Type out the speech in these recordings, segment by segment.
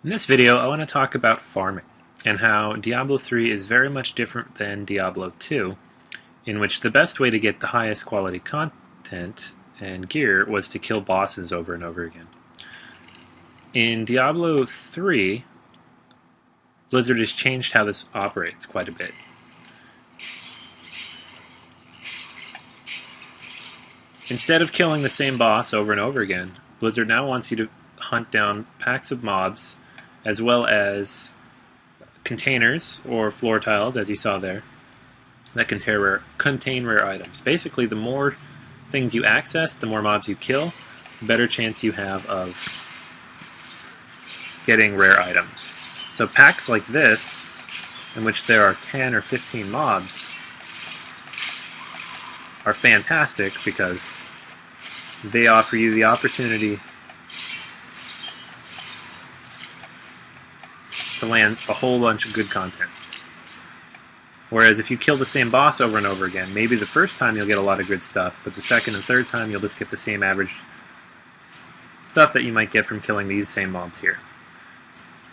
In this video, I want to talk about farming and how Diablo 3 is very much different than Diablo 2, in which the best way to get the highest quality content and gear was to kill bosses over and over again. In Diablo 3, Blizzard has changed how this operates quite a bit. Instead of killing the same boss over and over again, Blizzard now wants you to hunt down packs of mobs as well as containers or floor tiles, as you saw there, that contain rare items. Basically, the more things you access, the more mobs you kill, the better chance you have of getting rare items. So packs like this, in which there are 10 or 15 mobs, are fantastic because they offer you the opportunity to land a whole bunch of good content. Whereas if you kill the same boss over and over again, maybe the first time you'll get a lot of good stuff, but the second and third time you'll just get the same average stuff that you might get from killing these same mobs here.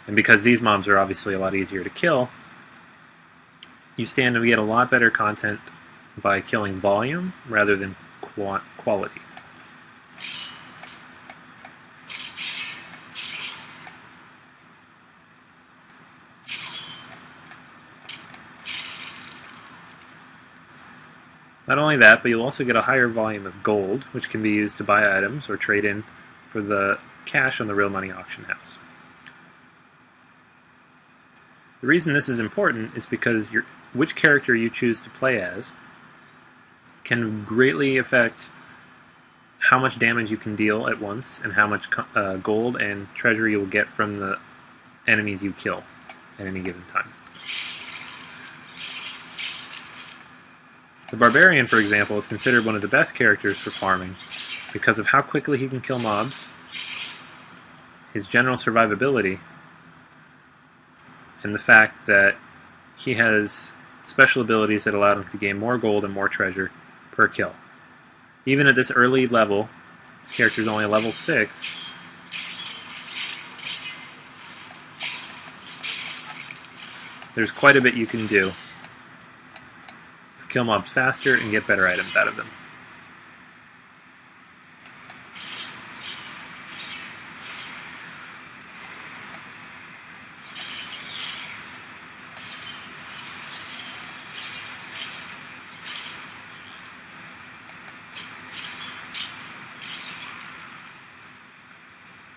And because these mobs are obviously a lot easier to kill, you stand to get a lot better content by killing volume rather than quality. Not only that, but you'll also get a higher volume of gold, which can be used to buy items or trade in for the cash on the real money auction house. The reason this is important is because which character you choose to play as can greatly affect how much damage you can deal at once and how much gold and treasure you will get from the enemies you kill at any given time. The Barbarian, for example, is considered one of the best characters for farming because of how quickly he can kill mobs, his general survivability, and the fact that he has special abilities that allow him to gain more gold and more treasure per kill. Even at this early level, this character is only a level 6, there's quite a bit you can do to kill mobs faster and get better items out of them.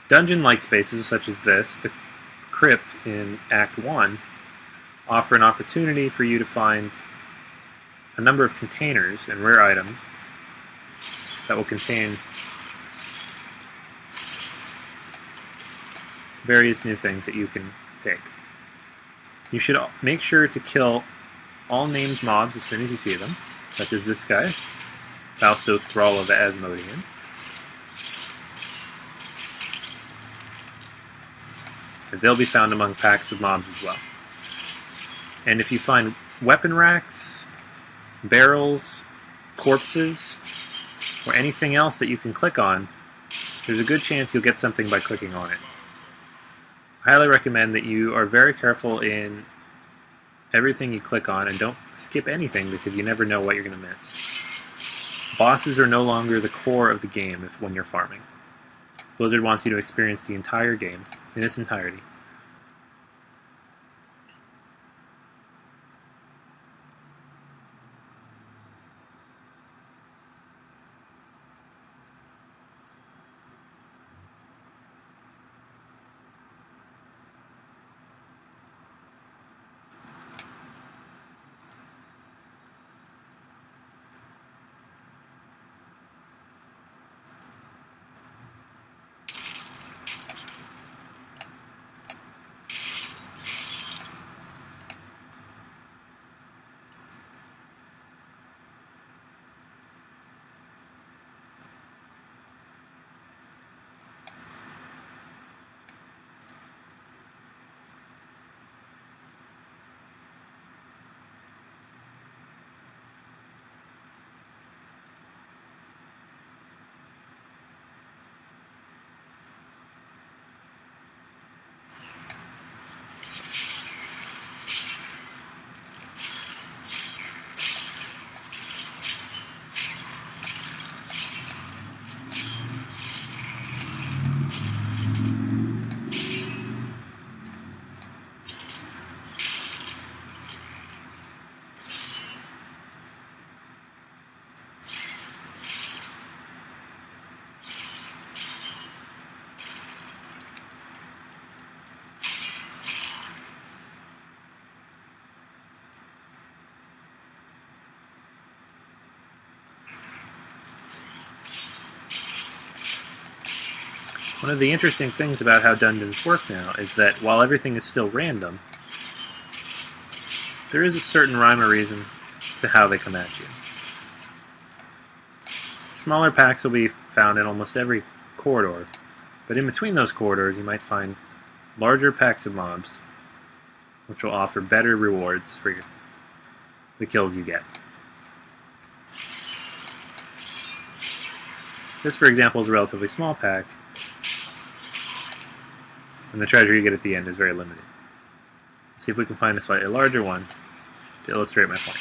Dungeon-like spaces such as this, the crypt in Act 1, offer an opportunity for you to find a number of containers and rare items that will contain various new things that you can take. You should make sure to kill all named mobs as soon as you see them, such as this guy, Fausto Thrall of Asmodean. They'll be found among packs of mobs as well. And if you find weapon racks, barrels, corpses, or anything else that you can click on, there's a good chance you'll get something by clicking on it. I highly recommend that you are very careful in everything you click on and don't skip anything because you never know what you're going to miss. Bosses are no longer the core of the game when you're farming. Blizzard wants you to experience the entire game in its entirety. One of the interesting things about how dungeons work now is that while everything is still random, there is a certain rhyme or reason to how they come at you. Smaller packs will be found in almost every corridor, but in between those corridors you might find larger packs of mobs, which will offer better rewards for the kills you get. This, for example, is a relatively small pack, and the treasure you get at the end is very limited. Let's see if we can find a slightly larger one to illustrate my point.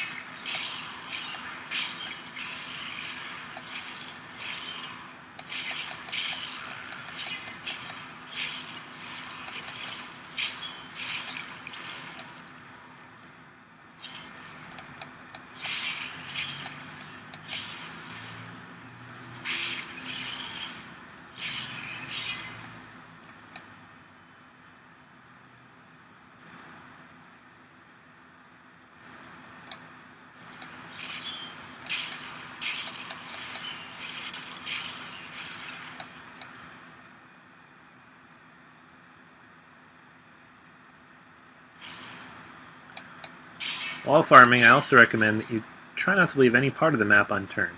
While farming, I also recommend that you try not to leave any part of the map unturned.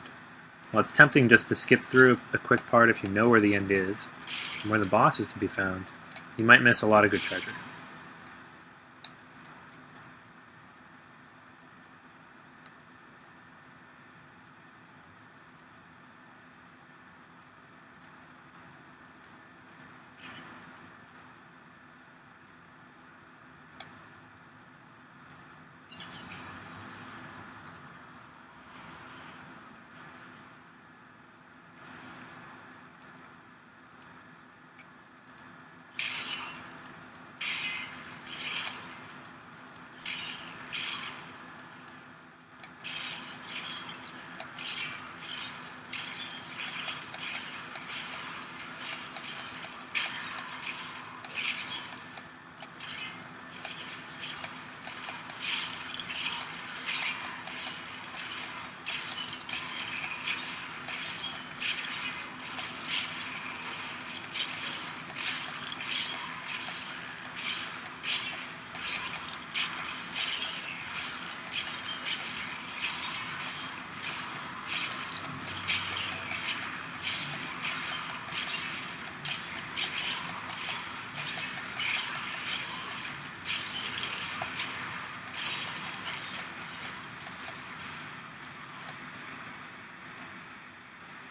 While it's tempting just to skip through a quick part if you know where the end is, and where the boss is to be found, you might miss a lot of good treasure.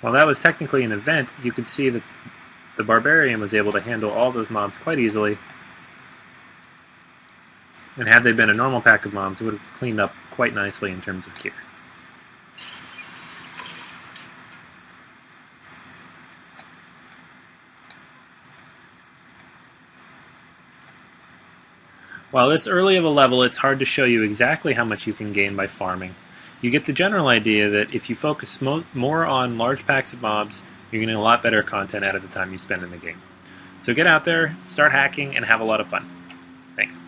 While that was technically an event, you could see that the Barbarian was able to handle all those mobs quite easily, and had they been a normal pack of mobs, it would have cleaned up quite nicely in terms of gear. While this early of a level, it's hard to show you exactly how much you can gain by farming. You get the general idea that if you focus more on large packs of mobs, you're getting a lot better content out of the time you spend in the game. So get out there, start hacking, and have a lot of fun. Thanks.